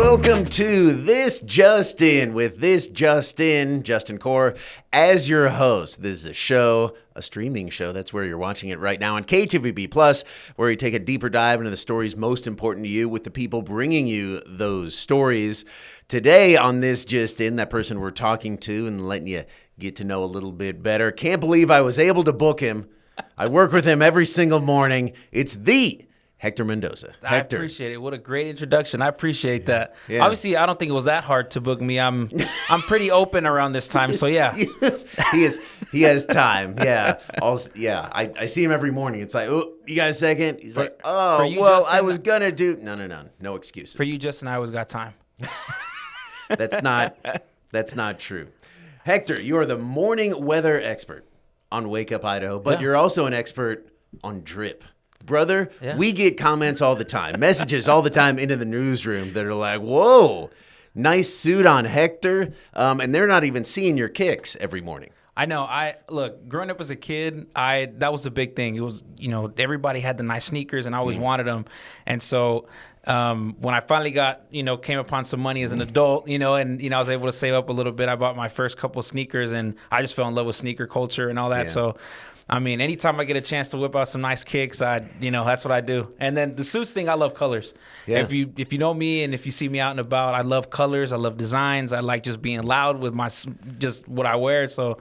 welcome to This Just In with This Just In, Justin Core, as your host. This is a show, a streaming show. That's where you're watching it right now on KTVB Plus, where we take a deeper dive into the stories most important to you with the people bringing you those stories. Today on This Just In, that person we're talking to and letting you get to know a little bit better. Can't believe I was able to book him. I work with him every single morning. It's the Hector Mendoza. Hector. I appreciate it. What a great introduction. I appreciate that. Yeah. Obviously, I don't think it was that hard to book me. I'm pretty open around this time, so yeah. He has time. Yeah. I see him every morning. It's like, oh, you got a second? He's like, oh, for you, well, Justin, I was gonna do. No excuses. For you, Justin, I always got time. That's not true. Hector, you are the morning weather expert on Wake Up Idaho, but you're also an expert on drip. Brother, we get comments all the time, messages all the time into the newsroom that are like, whoa, nice suit on Hector. And they're not even seeing your kicks every morning. I know. Look, growing up as a kid, that was a big thing. It was, everybody had the nice sneakers and I always wanted them. And so when I finally came upon some money as an adult, and I was able to save up a little bit, I bought my first couple of sneakers and I just fell in love with sneaker culture and all that. Yeah. So, I mean, anytime I get a chance to whip out some nice kicks, that's what I do. And then the suits thing, I love colors. Yeah. If you know me and if you see me out and about, I love colors. I love designs. I like just being loud with just what I wear. So,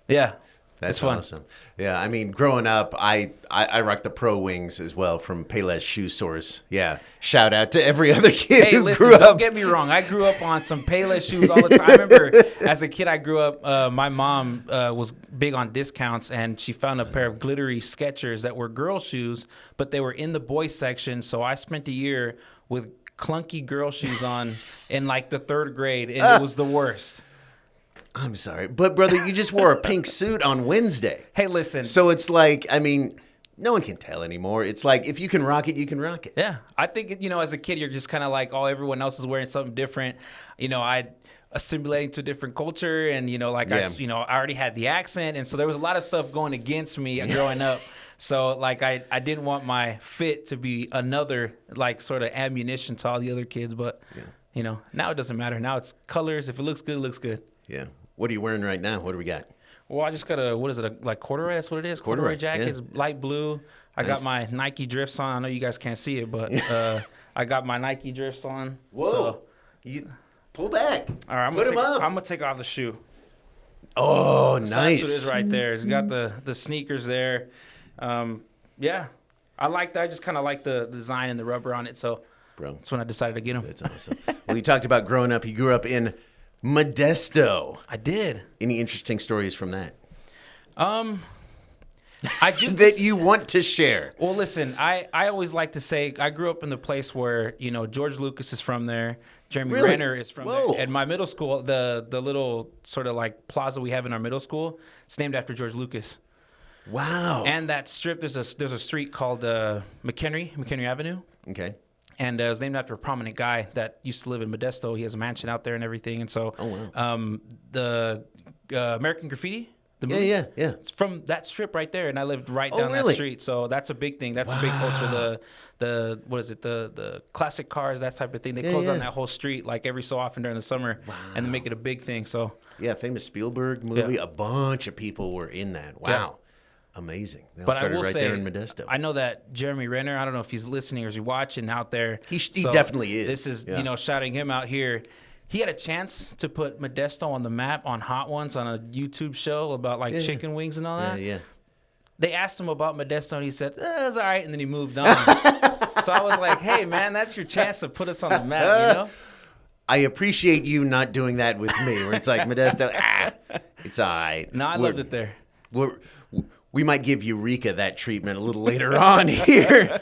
yeah. That's fun. Awesome. Yeah, I mean, growing up, I rock the Pro Wings as well from Payless Shoe Source. Yeah, shout out to every other kid who grew up. Don't get me wrong. I grew up on some Payless shoes all the time. I remember as a kid, I grew up, my mom was big on discounts, and she found a pair of glittery Skechers that were girl shoes, but they were in the boys section, so I spent a year with clunky girl shoes on in like the third grade, and it was the worst. I'm sorry, but brother, you just wore a pink suit on Wednesday. Hey, listen. So it's like, I mean, no one can tell anymore. It's like, if you can rock it, you can rock it. Yeah. I think, as a kid, you're just kind of like, oh, everyone else is wearing something different. I assimilating to a different culture and, I already had the accent. And so there was a lot of stuff going against me growing up. So, like, I didn't want my fit to be another, like, sort of ammunition to all the other kids. But, now it doesn't matter. Now it's colors. If it looks good, it looks good. Yeah. What are you wearing right now? What do we got? Well, I just got corduroy? That's what it is. Corduroy jacket, light blue. I got my Nike drifts on. I know you guys can't see it, but I got my Nike drifts on. Whoa. So, you pull back. All right, I'm going to take off the shoe. Oh, so nice. That's what it is right there. It's got the sneakers there. Yeah. I like that. I just kind of like the design and the rubber on it. So that's when I decided to get them. That's awesome. Well, you talked about growing up. You grew up in Modesto. I did. Any interesting stories from that? I do that you want to share. Well, listen, I always like to say I grew up in the place where George Lucas is from there, Jeremy Renner is from there, and my middle school, the little sort of like plaza we have in our middle school, it's named after George Lucas. Wow. And that strip, there's a street called McHenry Avenue. Okay. And it was named after a prominent guy that used to live in Modesto. He has a mansion out there and everything. And so the American Graffiti, the movie, yeah. It's from that strip right there. And I lived right down that street. So that's a big thing. That's a big culture. The classic cars, that type of thing. They close on that whole street like every so often during the summer. Wow. And they make it a big thing. So famous Spielberg movie. Yeah. A bunch of people were in that. Wow. Yeah. Amazing. They all started right there in Modesto. I know that Jeremy Renner, I don't know if he's listening or is he watching out there. He definitely is. This is, shouting him out here. He had a chance to put Modesto on the map on Hot Ones on a YouTube show about chicken wings and all that. Yeah. They asked him about Modesto and he said, it's all right. And then he moved on. So I was like, hey, man, that's your chance to put us on the map, I appreciate you not doing that with me where it's like Modesto, it's all right. No, I loved it there. We might give Eureka that treatment a little later on here.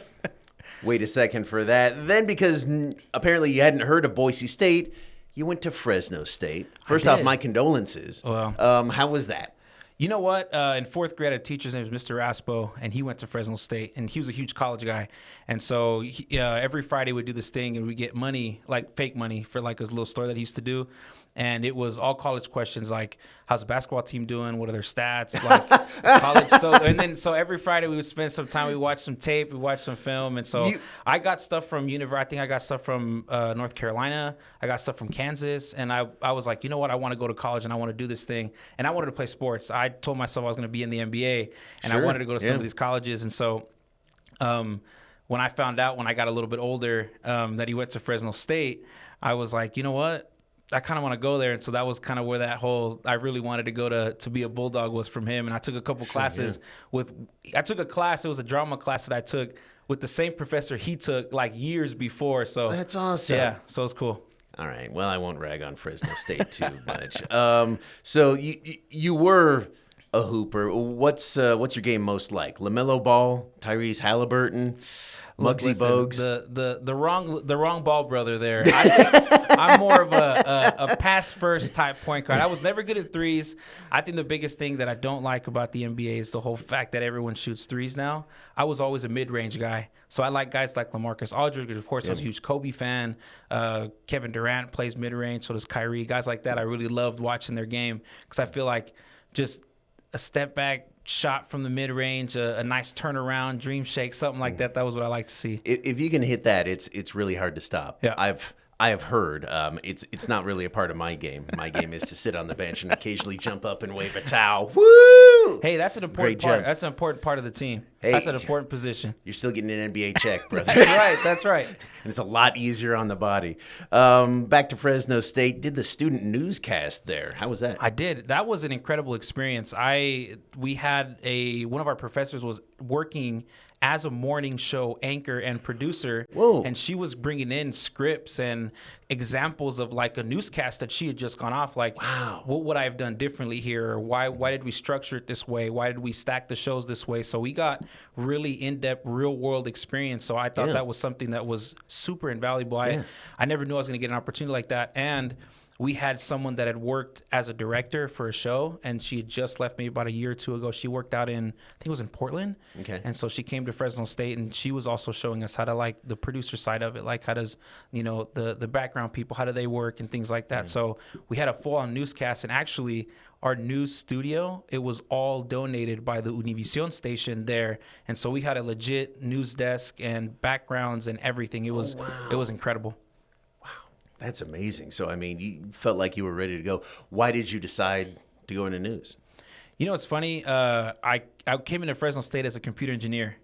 Wait a second for that. Then because apparently you hadn't heard of Boise State, you went to Fresno State. First off, my condolences. Well, how was that? You know what? In fourth grade, a teacher's name was Mr. Raspo, and he went to Fresno State, and he was a huge college guy. And so every Friday we'd do this thing, and we'd get money, like fake money, for like a little store that he used to do. And it was all college questions like, how's the basketball team doing? What are their stats? Like college. So every Friday we would spend some time. We watch some tape. We watch some film. And so I got stuff from I think I got stuff from North Carolina. I got stuff from Kansas. And I was like, you know what? I want to go to college and I want to do this thing. And I wanted to play sports. I told myself I was going to be in the NBA. And I wanted to go to some of these colleges. And so when I found out when I got a little bit older that he went to Fresno State, I was like, you know what? I kind of want to go there. And so that was kind of where that whole, I really wanted to go to be a Bulldog was from him. And I took a couple classes I took a class, it was a drama class that I took with the same professor he took like years before. So that's awesome. Yeah, so it's cool. All right. Well, I won't rag on Fresno State too much. So you were a hooper. What's your game most like? LaMelo Ball, Tyrese Halliburton, Muggsy Bogues? The wrong ball brother there. I think I'm more of a pass first type point guard. I was never good at threes. I think the biggest thing that I don't like about the NBA is the whole fact that everyone shoots threes now. I was always a mid-range guy. So I like guys like LaMarcus Aldridge, because of course I was a huge Kobe fan. Kevin Durant plays mid-range, so does Kyrie. Guys like that, I really loved watching their game because I feel like just a step back shot from the mid-range, a nice turnaround, dream shake, something like that. That was what I like to see. If you can hit that, it's really hard to stop. Yeah. I have heard it's not really a part of my game. My game is to sit on the bench and occasionally jump up and wave a towel. Woo! Hey, that's an important part. That's an important part of the team. Hey, that's an important position. You're still getting an NBA check, brother. That's right. And it's a lot easier on the body. Back to Fresno State. Did the student newscast there. How was that? I did. That was an incredible experience. We had one of our professors was working as a morning show anchor and producer. Whoa. And she was bringing in scripts and examples of like a newscast that she had just gone off. Like, wow, what would I have done differently here? Or why did we structure it this way? Why did we stack the shows this way? So we got really in-depth real world experience. So I thought that was something that was super invaluable. I never knew I was going to get an opportunity like that. And we had someone that had worked as a director for a show, and she had just left me about a year or two ago. She worked out in, I think it was in Portland. Okay. And so she came to Fresno State, and she was also showing us how to, like, the producer side of it, like how does, the background people, how do they work and things like that. Mm-hmm. So we had a full-on newscast, and actually our news studio, it was all donated by the Univision station there. And so we had a legit news desk and backgrounds and everything. It was incredible. That's amazing. So, I mean, you felt like you were ready to go. Why did you decide to go into news? It's funny. I came into Fresno State as a computer engineer,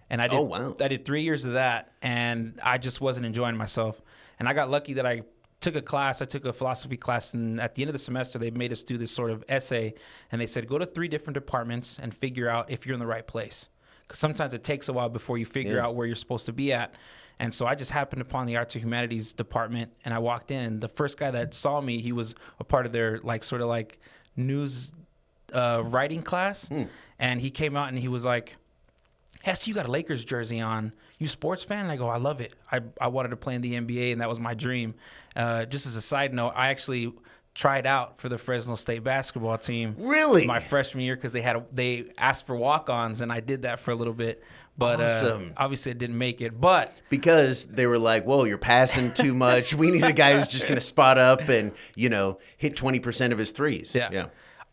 and I did 3 years of that, and I just wasn't enjoying myself. And I got lucky that I took a class. I took a philosophy class, and at the end of the semester, they made us do this sort of essay, and they said, go to 3 different departments and figure out if you're in the right place. Because sometimes it takes a while before you figure out where you're supposed to be at. And so I just happened upon the Arts and Humanities department, and I walked in, and the first guy that saw me, he was a part of their news writing class. And he came out and he was like, hey, I see you got a Lakers jersey on. You a sports fan? And I go, I love it. I wanted to play in the NBA, and that was my dream. Just as a side note, I actually tried out for the Fresno State basketball team. Really? My freshman year, because they asked for walk-ons, and I did that for a little bit. But awesome. Obviously it didn't make it. But because they were like, whoa, you're passing too much. We need a guy who's just going to spot up and, hit 20% of his threes. Yeah.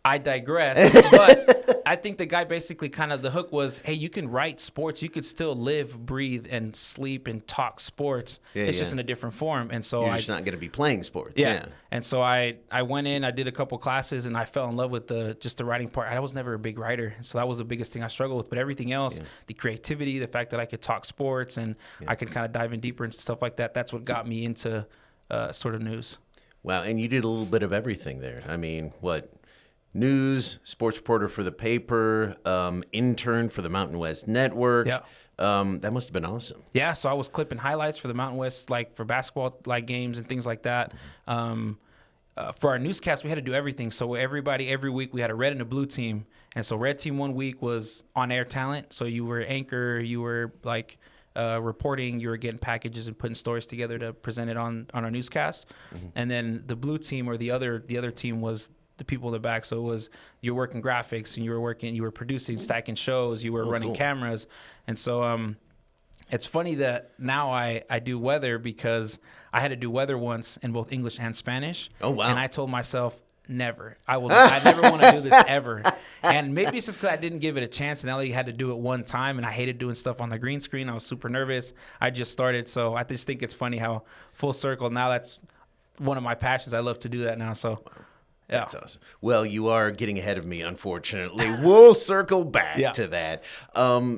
I digress, but I think the guy basically the hook was, hey, you can write sports. You could still live, breathe, and sleep and talk sports. It's just in a different form. And so you're just not going to be playing sports. Yeah. And so I went in, I did a couple classes, and I fell in love with the writing part. I was never a big writer, so that was the biggest thing I struggled with. But everything else, the creativity, the fact that I could talk sports, and I could kind of dive in deeper into stuff like that, that's what got me into sort of news. Wow, and you did a little bit of everything there. I mean, what? News, sports reporter for the paper, intern for the Mountain West Network. Yeah. That must have been awesome. Yeah, so I was clipping highlights for the Mountain West, for basketball games and things like that. For our newscast, we had to do everything. So every week we had a red and a blue team. And so red team 1 week was on-air talent. So you were anchor, you were reporting, you were getting packages and putting stories together to present it on our newscast. Mm-hmm. And then the blue team, or the other team, was the people in the back. So it was, you're working graphics, and you were producing, stacking shows, you were running cameras. And so It's funny that now I do weather because I had to do weather once in both English and Spanish. Oh, wow. And I told myself, never. I never want to do this ever. And maybe it's just because I didn't give it a chance. And I only had to do it one time. And I hated doing stuff on the green screen. I was super nervous. I just started. So I just think it's funny how full circle. Now that's one of my passions. I love to do that now. So. Yeah. That's awesome. Well, you are getting ahead of me, unfortunately. We'll circle back to that.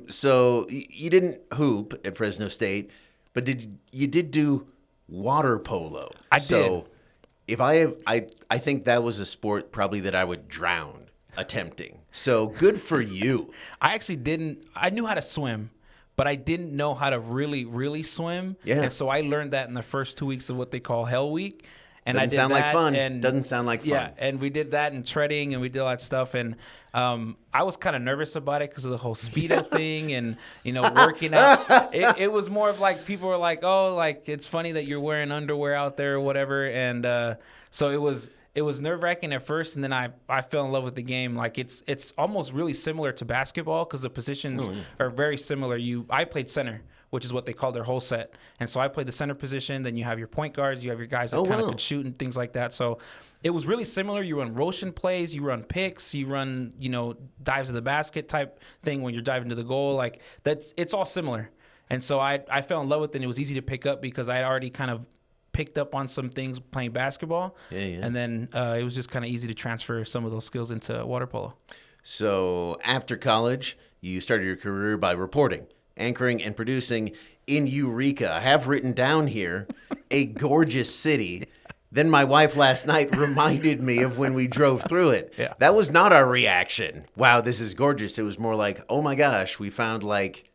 So you didn't hoop at Fresno State, but you did do water polo? I did. If I think that was a sport probably that I would drown attempting. So good for you. I actually didn't. I knew how to swim, but I didn't know how to really, really swim. Yeah. And so I learned that in the first 2 weeks of what they call Hell Week. And Doesn't I did sound that, like fun. And Doesn't sound like fun. Yeah, and we did that and treading, and we did all that stuff. And I was kind of nervous about it because of the whole Speedo thing and, working out. It was more of like people were like, oh, like it's funny that you're wearing underwear out there or whatever. And so it was nerve-wracking at first, and then I fell in love with the game. Like it's almost really similar to basketball because the positions are very similar. I played center, which is what they call their whole set. And so I played the center position. Then you have your point guards. You have your guys that kind of could shoot and things like that. So it was really similar. You run Roshan plays. You run picks. You run, dives to the basket type thing when you're diving to the goal. Like it's all similar. And so I fell in love with it. And it was easy to pick up because I had already kind of picked up on some things playing basketball. Yeah. And then it was just kind of easy to transfer some of those skills into water polo. So after college, you started your career by reporting, anchoring, and producing in Eureka. I have written down here, a gorgeous city. Then my wife last night reminded me of when we drove through it. Yeah. That was not our reaction. Wow, this is gorgeous. It was more like, oh my gosh, we found like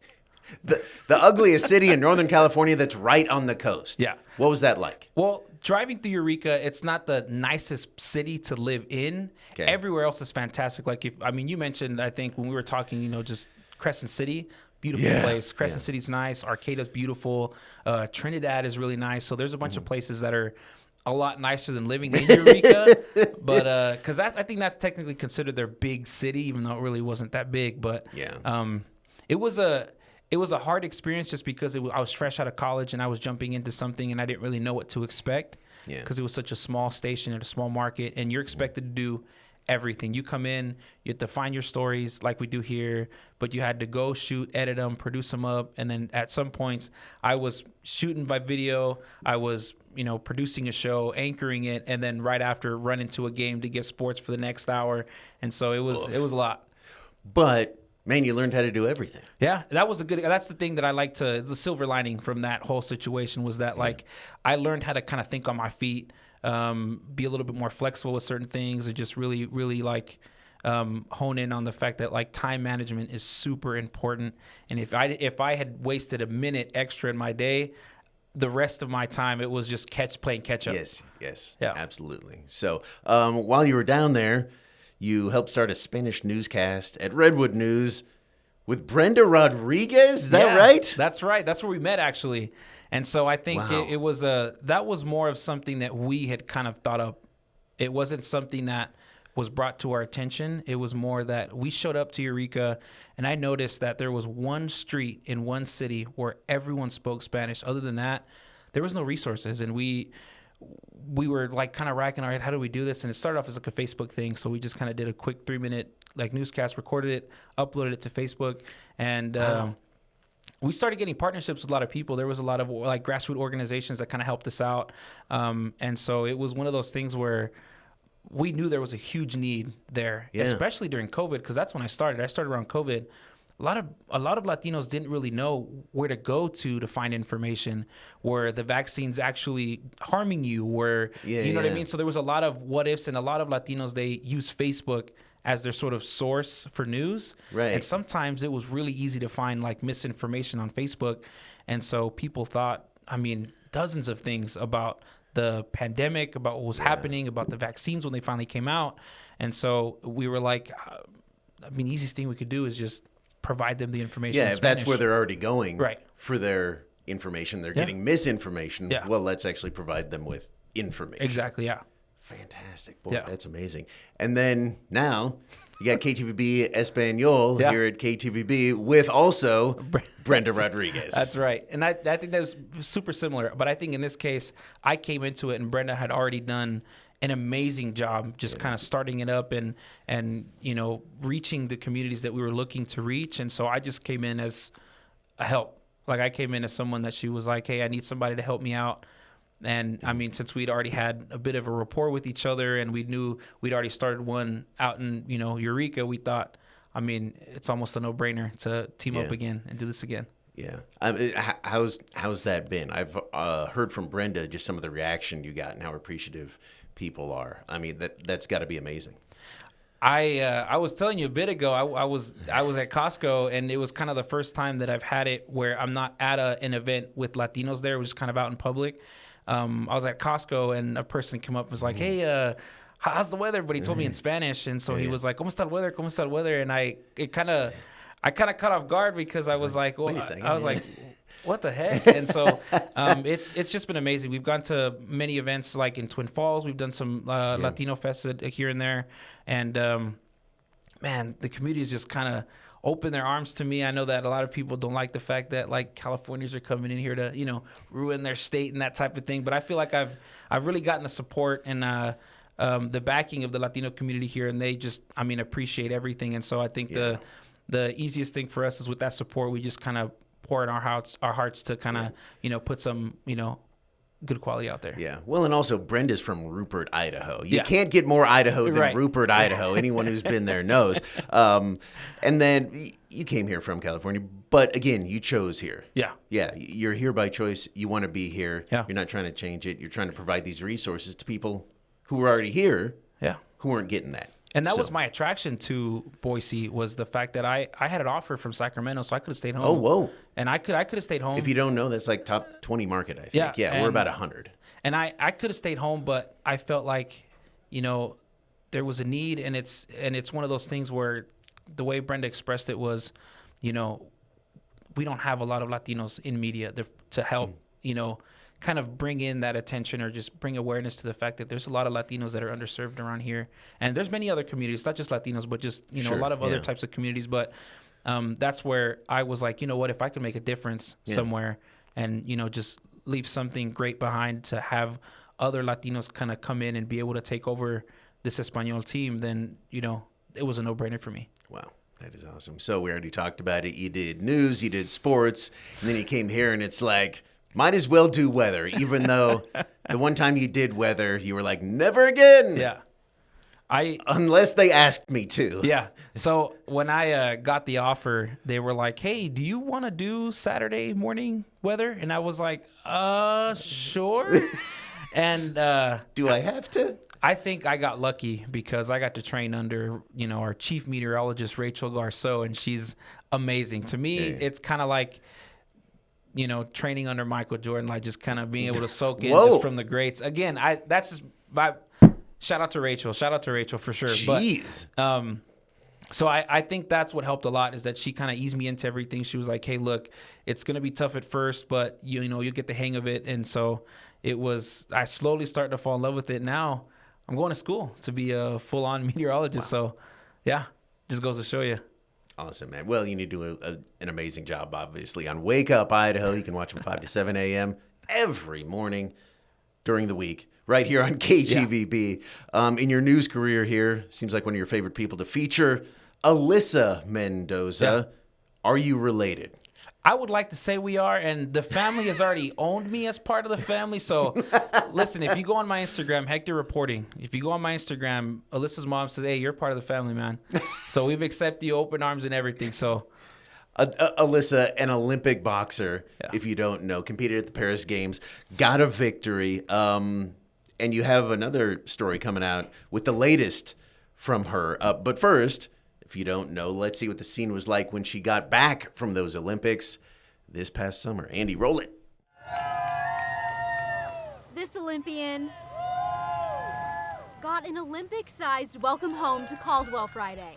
the ugliest city in Northern California that's right on the coast. Yeah. What was that like? Well, driving through Eureka, it's not the nicest city to live in. Okay. Everywhere else is fantastic. Like you mentioned, I think when we were talking, just Crescent City. Beautiful place. Crescent City's nice. Arcata's beautiful. Trinidad is really nice. So there's a bunch of places that are a lot nicer than living in Eureka. But because I think that's technically considered their big city, even though it really wasn't that big. But it was a hard experience just because I was fresh out of college and I was jumping into something and I didn't really know what to expect. Yeah. Because it was such a small station at a small market, and you're expected to do everything. You come in, you have to find your stories like we do here, but you had to go shoot, edit them, produce them up. And then at some points I was shooting by video. I was, producing a show, anchoring it. And then right after run into a game to get sports for the next hour. And so it was a lot. But man, you learned how to do everything. Yeah, that's the thing that I like the silver lining from that whole situation was that like I learned how to kind of think on my feet, be a little bit more flexible with certain things, and just really, really like hone in on the fact that like time management is super important. And if I had wasted a minute extra in my day, the rest of my time it was just playing catch up. Yes, Yeah. Absolutely. So while you were down there, you helped start a Spanish newscast at Redwood News with Brenda Rodriguez. Is that right? That's right. That's where we met, actually. And so I think that was more of something that we had kind of thought up. It wasn't something that was brought to our attention. It was more that we showed up to Eureka, and I noticed that there was one street in one city where everyone spoke Spanish. Other than that, there was no resources, and we were like kind of racking our head, how do we do this? And it started off as like a Facebook thing. So we just kind of did a quick 3-minute like newscast, recorded it, uploaded it to Facebook. And we started getting partnerships with a lot of people. There was a lot of like grassroots organizations that kind of helped us out. And so it was one of those things where we knew there was a huge need there, especially during COVID, because that's when I started. I started around COVID. A lot of Latinos didn't really know where to go to find information, where the vaccine's actually harming you, where you know what I mean? So there was a lot of what ifs, and a lot of Latinos, they use Facebook as their sort of source for news. Right. And sometimes it was really easy to find like misinformation on Facebook. And so people thought, dozens of things about the pandemic, about what was happening, about the vaccines when they finally came out. And so we were like, easiest thing we could do is just provide them the information in if Spanish. that's where they're already going Right. for their information. They're getting misinformation. Yeah. Well, let's actually provide them with information. Exactly, yeah. Fantastic. Boy, that's amazing. And then now You got KTVB Espanol Yeah. here at KTVB with also Brenda Rodriguez. That's right. And I think that's super similar. But I think in this case, I came into it and Brenda had already done an amazing job just kind of starting it up and reaching the communities that we were looking to reach. And so I just came in as a help. Like I came in as someone that she was like, hey, I need somebody to help me out. And I mean, since we'd already had a bit of a rapport with each other and we knew we'd already started one out in, Eureka, we thought, I mean, it's almost a no-brainer to team up again and do this again. Yeah. How's that been? I've heard from Brenda just some of the reaction you got and how appreciative people are. I mean, that's got to be amazing. I was telling you a bit ago, I was at Costco, and it was kind of the first time that I've had it where I'm not at an event with Latinos there. It was just kind of out in public. I was at Costco, and a person came up and was like, hey, how's the weather? But he told me in Spanish, and so he was like, ¿Cómo está el weather? ¿Cómo está el weather? And I kind of caught off guard because I was like, well, I was like, what the heck? And so it's just been amazing. We've gone to many events like in Twin Falls. We've done some Latino Fest here and there. And, man, the community has just kind of opened their arms to me. I know that a lot of people don't like the fact that, like, Californians are coming in here to, ruin their state and that type of thing. But I feel like I've really gotten the support and the backing of the Latino community here. And they just, appreciate everything. And so I think the easiest thing for us is with that support, we just kind of pour in our hearts to kind of, put some, good quality out there. Yeah. Well, and also Brenda's from Rupert, Idaho. You can't get more Idaho than Rupert, Idaho. Anyone who's been there knows. And then you came here from California, but again, you chose here. Yeah. Yeah. You're here by choice. You want to be here. Yeah. You're not trying to change it. You're trying to provide these resources to people who were already here. Yeah. Who weren't getting that. And that was my attraction to Boise, was the fact that I had an offer from Sacramento, so I could have stayed home. Oh, whoa. And I could have stayed home. If you don't know, that's like top 20 market, I think. Yeah, we're about 100. And I could have stayed home, but I felt like, there was a need, and it's one of those things where the way Brenda expressed it was, we don't have a lot of Latinos in media to help, kind of bring in that attention or just bring awareness to the fact that there's a lot of Latinos that are underserved around here. And there's many other communities, not just Latinos, but just, a lot of other types of communities. But that's where I was like, you know what, if I could make a difference somewhere and, just leave something great behind to have other Latinos kind of come in and be able to take over this Espanol team, then, it was a no-brainer for me. Wow. That is awesome. So we already talked about it. You did news, you did sports, and then you came here and it's like, might as well do weather, even though the one time you did weather, you were like, never again. Yeah. Unless they asked me to. Yeah. So when I got the offer, they were like, hey, do you want to do Saturday morning weather? And I was like, sure. And do I have to? I think I got lucky because I got to train under, our chief meteorologist, Rachel Garceau, and she's amazing. To me, it's kind of like, training under Michael Jordan, like just kind of being able to soak in just from the greats. Again, that's just my shout out to Rachel for sure. Jeez. But, so I think that's what helped a lot, is that she kind of eased me into everything. She was like, hey, look, it's going to be tough at first, but you'll get the hang of it. And so I slowly started to fall in love with it. Now I'm going to school to be a full on meteorologist. Wow. So yeah, just goes to show you. Awesome, man. Well, you need to do an amazing job, obviously, on Wake Up Idaho. You can watch them 5 to 7 a.m. every morning during the week, right here on KTVB. Yeah. In your news career here, seems like one of your favorite people to feature, Alyssa Mendoza. Yeah. Are you related? I would like to say we are, and the family has already owned me as part of the family. So, listen, if you go on my Instagram, Hector Reporting, if you go on my Instagram, Alyssa's mom says, hey, you're part of the family, man. So we've accepted you open arms and everything. So, Alyssa, an Olympic boxer, if you don't know, competed at the Paris Games, got a victory. And you have another story coming out with the latest from her. But first, if you don't know, let's see what the scene was like when she got back from those Olympics this past summer. Andy, roll it. This Olympian got an Olympic-sized welcome home to Caldwell Friday.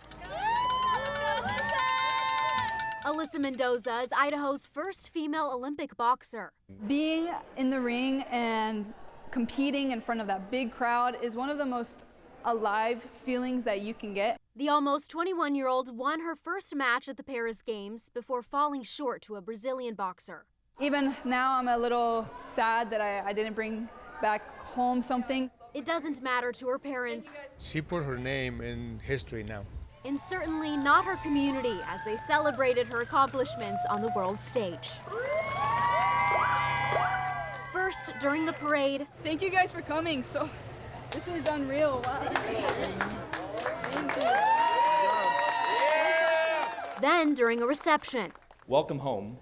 Alyssa Mendoza is Idaho's first female Olympic boxer. Being in the ring and competing in front of that big crowd is one of the most alive feelings that you can get. The almost 21-year-old won her first match at the Paris Games before falling short to a Brazilian boxer. Even now, I'm a little sad that I didn't bring back home something. It doesn't matter to her parents, She put her name in history now. and certainly not her community as they celebrated her accomplishments on the world stage. First, during the parade, Thank you guys for coming. So this is unreal. Wow. Thank you. then during a reception, Welcome home.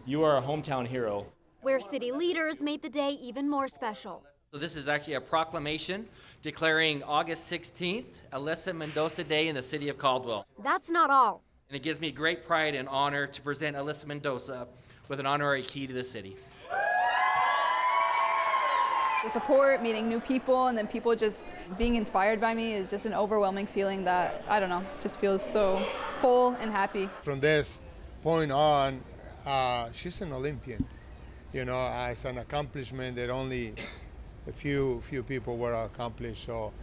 You are a hometown hero. where city leaders made the day even more special. So this is actually a proclamation declaring August 16th, Alyssa Mendoza Day in the city of Caldwell. That's not all. And it gives me great pride and honor to present Alyssa Mendoza with an honorary key to the city. The support, meeting new people, and then people just being inspired by me is just an overwhelming feeling that, I don't know, just feels so full and happy. From this point on, she's an Olympian. You know, it's an accomplishment that only a few people were accomplished. So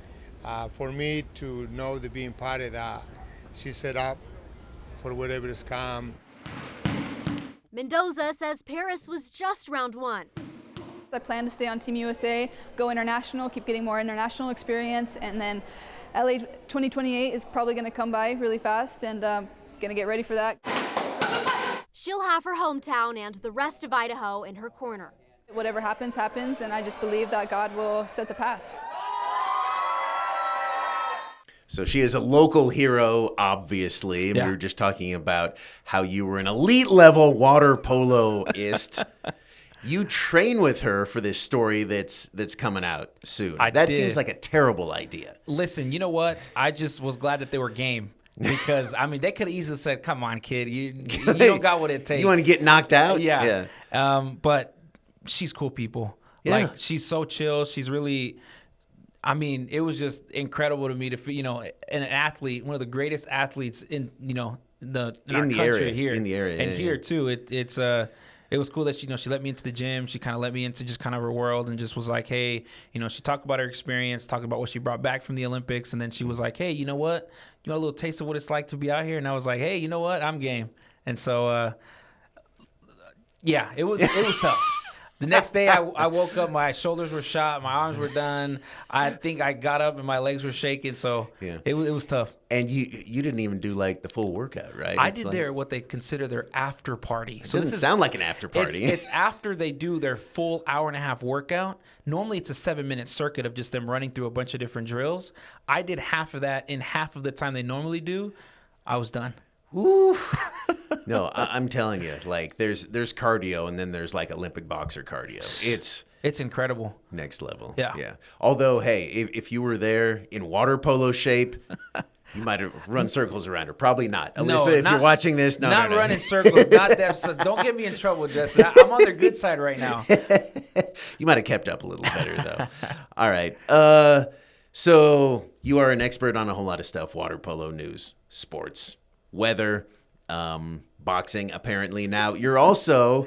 for me to know that being part of that, she set up for whatever is come. Mendoza says Paris was just round one. I plan to stay on Team USA, go international, keep getting more international experience, and then LA 2028 is probably going to come by really fast, and going to get ready for that. She'll have her hometown and the rest of Idaho in her corner. Whatever happens, happens, and I just believe that God will set the path. So she is a local hero, obviously. Yeah. We were just talking about how you were an elite level water poloist. You train with her for this story that's coming out soon. I that did. seems like a terrible idea. Listen, you know what? I just was glad that they were game because I mean they could have easily said, "Come on, kid, you don't got what it takes." You want to get knocked out? Yeah. But she's cool people. Yeah. Like she's so chill. She's really. I mean, it was just incredible to me to an athlete, one of the greatest athletes in our the country area, here, in the area, and yeah, here yeah. too. It was cool that she let me into the gym. She kind of let me into just kind of her world and just was like, hey, she talked about her experience, talked about what she brought back from the Olympics, and then she was like, hey, you know what? You want a little taste of what it's like to be out here? And I was like, hey, you know what? I'm game. And so, yeah, it was tough. The next day, I woke up, my shoulders were shot, my arms were done. I think I got up and my legs were shaking, so Yeah. it was tough. And you didn't even do like the full workout, right? I It's did like, what they consider their after party. So doesn't sound like an after party. It's after they do their full hour-and-a-half workout. Normally, it's a 7-minute circuit of just them running through a bunch of different drills. I did half of that in half of the time they normally do. I was done. Ooh. No, I'm telling you, like there's cardio and then there's like Olympic boxer cardio. It's incredible. next level. Yeah. Yeah. Although, hey, if you were there in water polo shape, you might have run circles around her. Probably not. Alyssa, if you're watching this, no. running circles. Not that. So don't get me in trouble, Justin. I'm on their good side right now. You might have kept up a little better, though. All right. So you are an expert on a whole lot of stuff: water polo, news, sports, weather, boxing, apparently. Now, you're also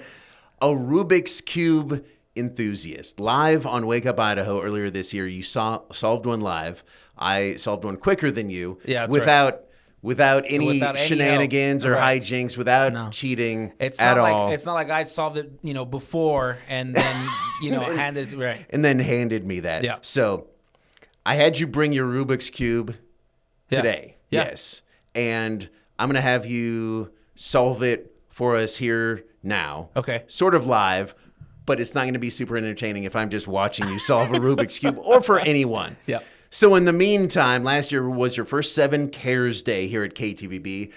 a Rubik's Cube enthusiast. Live on Wake Up Idaho earlier this year, you solved one live. I solved one quicker than you. Yeah, that's without any Without any shenanigans help. or Right. hijinks, without No. cheating It's at not all. like it's not like I solved it, before and then handed it right. And then handed me that. Yeah. So I had you bring your Rubik's Cube Yeah. today. Yeah. Yes. And I'm going to have you solve it for us here now. Okay. Sort of live, but it's not going to be super entertaining if I'm just watching you solve a Rubik's Cube or for anyone. Yeah. So in the meantime, last year was your first 7 Cares Day here at KTVB.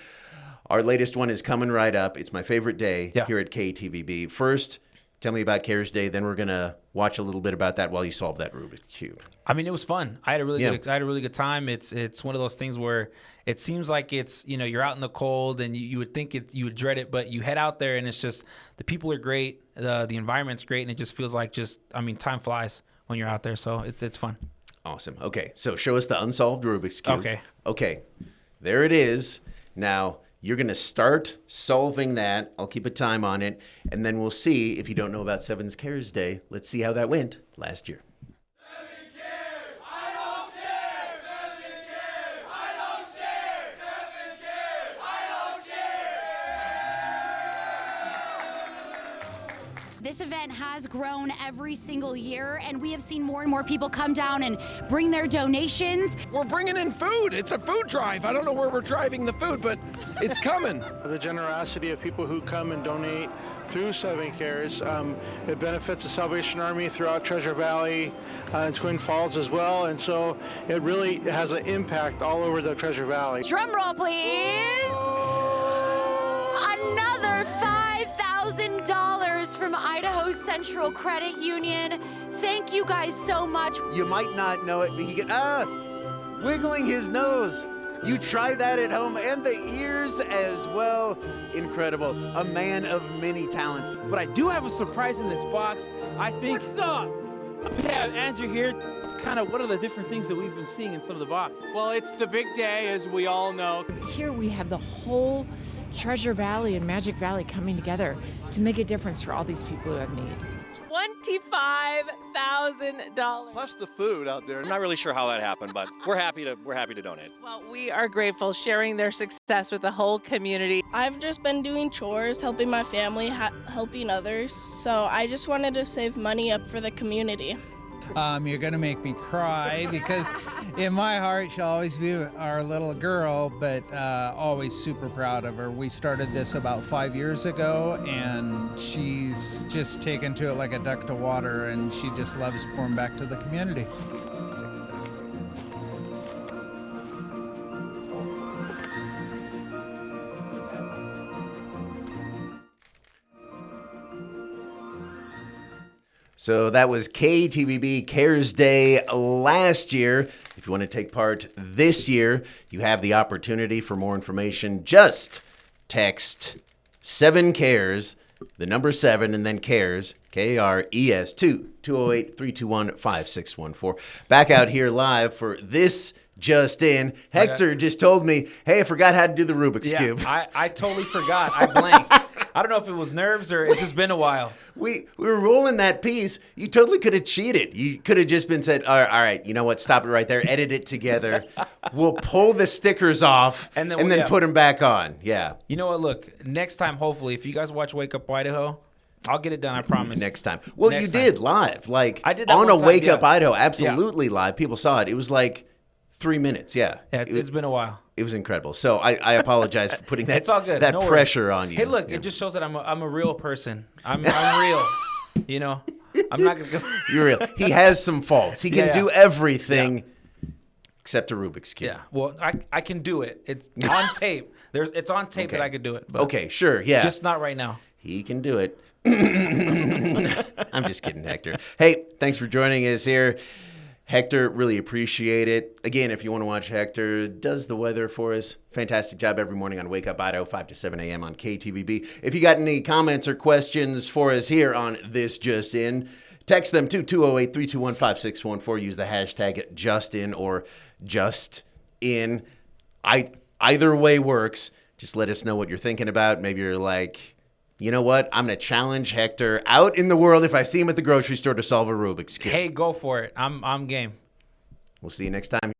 Our latest one is coming right up. It's my favorite day here at KTVB. First, tell me about Cares Day. Then we're going to watch a little bit about that while you solve that Rubik's Cube. I mean, it was fun. I had a really Yeah. good. I had a really good time. It's one of those things where it seems like it's you're out in the cold and you would think you would dread it, but you head out there and it's just the people are great, the environment's great, and it just feels like time flies when you're out there. So it's fun. Awesome. Okay, so show us the unsolved Rubik's Cube. Okay. There it is. Now you're going to start solving that. I'll keep a time on it, and then we'll see if you don't know about 7 Cares Day. Let's see how that went last year. This event has grown every single year, and we have seen more and more people come down and bring their donations. We're bringing in food. It's a food drive. I don't know where we're driving the food, but it's coming. The generosity of people who come and donate through 7 Cares, it benefits the Salvation Army throughout Treasure Valley and Twin Falls as well, and so it really has an impact all over the Treasure Valley. Drum roll, please. Another $5,000 from Idaho Central Credit Union. Thank you guys so much. You might not know it, but he get wiggling his nose. You try that at home, and the ears as well. Incredible. A man of many talents. But I do have a surprise in this box. I think we have Andrew here. Kind of what are the different things that we've been seeing in some of the box? Well, it's the big day, as we all know. Here we have the whole Treasure Valley and Magic Valley coming together to make a difference for all these people who have need. $25,000 plus the food out there. I'm not really sure how that happened, but we're happy to donate. Well, we are grateful, sharing their success with the whole community. I've just been doing chores, helping my family, helping others, so I just wanted to save money up for the community. You're going to make me cry because in my heart she'll always be our little girl, but always super proud of her. We started this about 5 years ago, and she's just taken to it like a duck to water, and she just loves pouring back to the community. So that was KTVB Cares Day last year. If you want to take part this year, you have the opportunity. For more information, just text 7 Cares, the number 7, and then Cares, K-A-R-E-S, 208-321-5614. Back out here live for this Just In. Hector just told me, hey, I forgot how to do the Rubik's Cube. I totally forgot. I blanked. I don't know if it was nerves or it's just been a while. We were rolling that piece. You totally could have cheated. You could have just been said, all right, you know what? Stop it right there. Edit it together. We'll pull the stickers off and then put them back on. Yeah. You know what? Look, next time, hopefully, if you guys watch Wake Up Idaho, I'll get it done. I promise. Next time. Well, you did live. Like I did that on one a time, Wake Up Idaho. Absolutely live. People saw it. It was like 3 minutes. Yeah. It's been a while. It was incredible. So I apologize for putting that, it's all good. that No pressure worries. on you. Hey, look, it just shows that I'm a real person. I'm real. You know, I'm not going to go. You're real. He has some faults. He can do everything except a Rubik's Cube. Yeah. Well, I can do it. It's on tape. It's on tape that I could do it. But okay, sure. Yeah. Just not right now. He can do it. I'm just kidding, Hector. Hey, thanks for joining us here. Hector, really appreciate it. Again, if you want to watch Hector does the weather for us, fantastic job every morning on Wake Up Idaho, 5 to 7 a.m. on KTVB. If you got any comments or questions for us here on This Just In, text them to 208-321-5614. Use the hashtag JustIN or JustIn. Either way works. Just let us know what you're thinking about. Maybe you're like, you know what? I'm going to challenge Hector out in the world if I see him at the grocery store to solve a Rubik's Cube. Hey, go for it. I'm game. We'll see you next time.